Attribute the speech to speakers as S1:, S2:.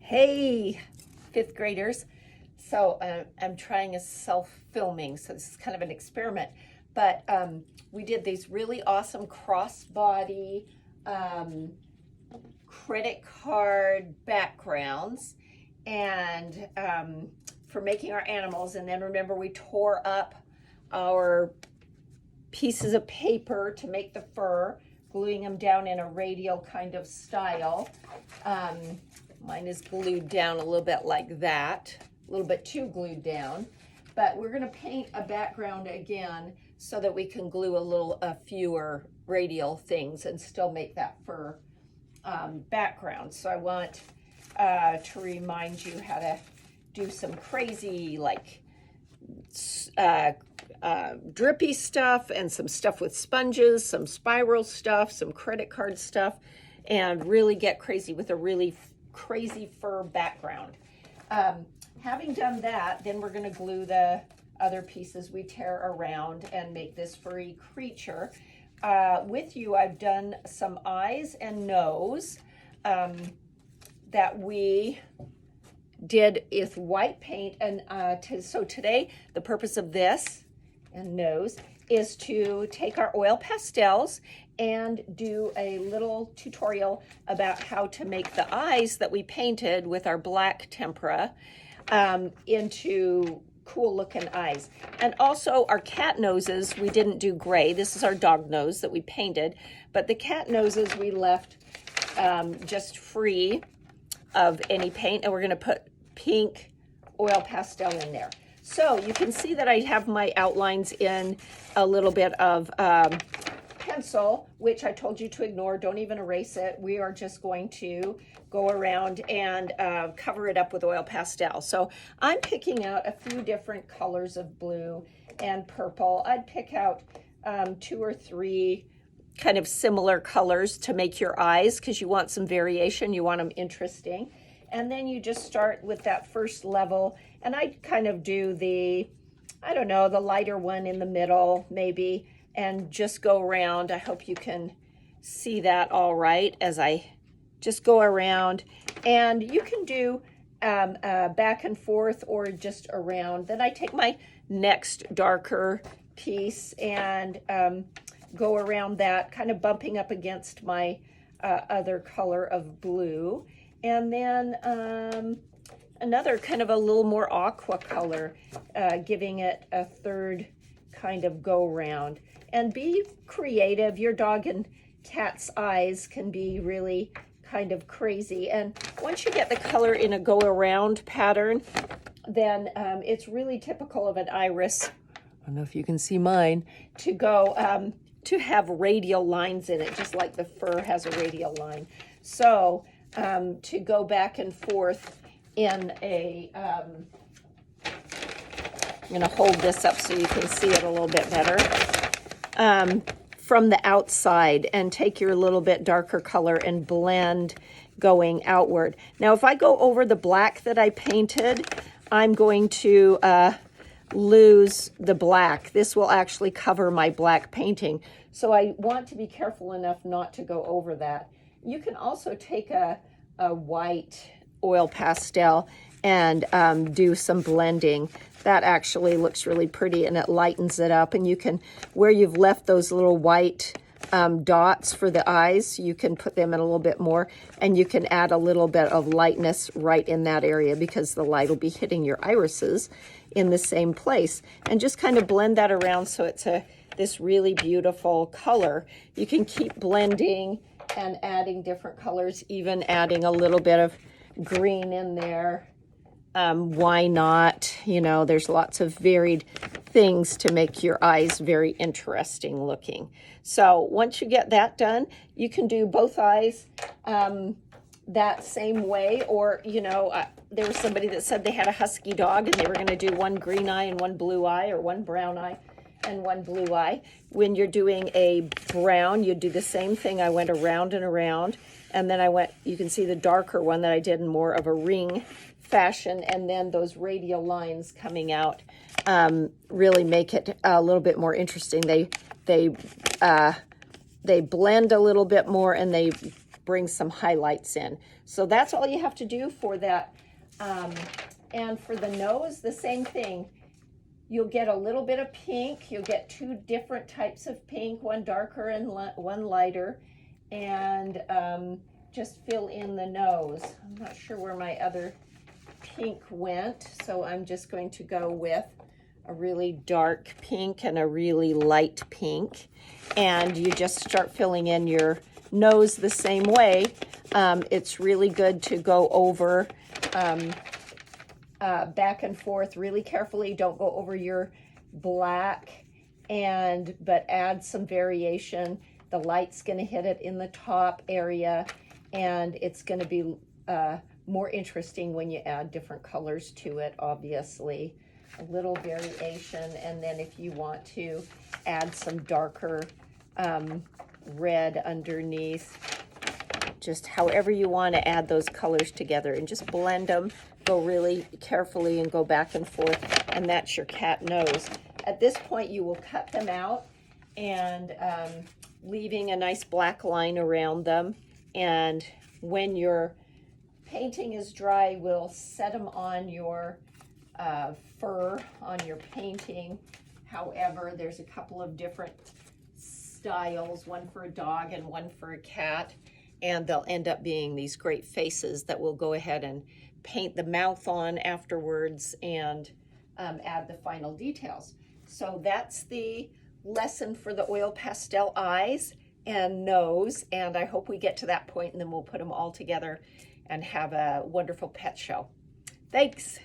S1: Hey, fifth graders. So I'm trying a self-filming, so this is kind of an experiment. But we did these really awesome crossbody credit card backgrounds and for making our animals. And then remember, we tore up our pieces of paper to make the fur, gluing them down in a radial kind of style. Mine is glued down a little bit like that, a little bit too glued down. But we're gonna paint a background again so that we can glue a fewer radial things and still make that fur background. So I want to remind you how to do some crazy like drippy stuff and some stuff with sponges, some spiral stuff, some credit card stuff, and really get crazy with a really crazy fur background. Having done that, then we're going to glue the other pieces we tear around and make this furry creature. With you, I've done some eyes and nose that we did with white paint. And so today, the purpose of this and nose is to take our oil pastels and do a little tutorial about how to make the eyes that we painted with our black tempera into cool looking eyes. And also our cat noses, we didn't do gray. This is our dog nose that we painted, but the cat noses we left just free of any paint, and we're gonna put pink oil pastel in there. So you can see that I have my outlines in a little bit of pencil, which I told you to ignore. Don't even erase it. We are just going to go around and cover it up with oil pastel. So I'm picking out a few different colors of blue and purple. I'd pick out 2 or 3 kind of similar colors to make your eyes, because you want some variation. You want them interesting. And then you just start with that first level. And I kind of do the, I don't know, the lighter one in the middle maybe, and just go around. I hope you can see that all right as I just go around. And you can do back and forth or just around. Then I take my next darker piece and go around that, kind of bumping up against my other color of blue. And then another kind of a little more aqua color, giving it a third kind of go round. And be creative. Your dog and cat's eyes can be really kind of crazy. And once you get the color in a go around pattern, then it's really typical of an iris, I don't know if you can see mine, to go to have radial lines in it, just like the fur has a radial line. So to go back and forth in a, I'm going to hold this up so you can see it a little bit better, from the outside, and take your little bit darker color and blend going outward. Now, if I go over the black that I painted, I'm going to lose the black. This will actually cover my black painting. So I want to be careful enough not to go over that. You can also take a white oil pastel and do some blending. That actually looks really pretty, and it lightens it up. And you can, where you've left those little white dots for the eyes, you can put them in a little bit more, and you can add a little bit of lightness right in that area, because the light will be hitting your irises in the same place. And just kind of blend that around so it's this really beautiful color. You can keep blending and adding different colors, even adding a little bit of green in there. Why not? You know, there's lots of varied things to make your eyes very interesting looking. So once you get that done, you can do both eyes that same way. Or, you know, there was somebody that said they had a husky dog and they were going to do one green eye and one blue eye, or one brown eye and one blue eye. When you're doing a brown, you do the same thing. I went around and around, and then I went, you can see the darker one that I did in more of a ring fashion, and then those radial lines coming out really make it a little bit more interesting. They blend a little bit more, and they bring some highlights in. So that's all you have to do for that. And for the nose, the same thing. You'll get a little bit of pink. You'll get two different types of pink, one darker and one lighter. And just fill in the nose. I'm not sure where my other pink went, so I'm just going to go with a really dark pink and a really light pink. And you just start filling in your nose the same way. It's really good to go over back and forth really carefully. Don't go over your black, but add some variation. The light's going to hit it in the top area, and it's going to be more interesting when you add different colors to it, obviously. A little variation, and then if you want to add some darker red underneath, just however you want to add those colors together, and just blend them. Go really carefully and go back and forth, and that's your cat nose. At this point, you will cut them out and leaving a nice black line around them. And when your painting is dry, we'll set them on your fur on your painting. However, there's a couple of different styles, one for a dog and one for a cat, and they'll end up being these great faces that we'll go ahead and paint the mouth on afterwards and add the final details. So that's the lesson for the oil pastel eyes and nose, and I hope we get to that point, and then we'll put them all together and have a wonderful pet show. Thanks.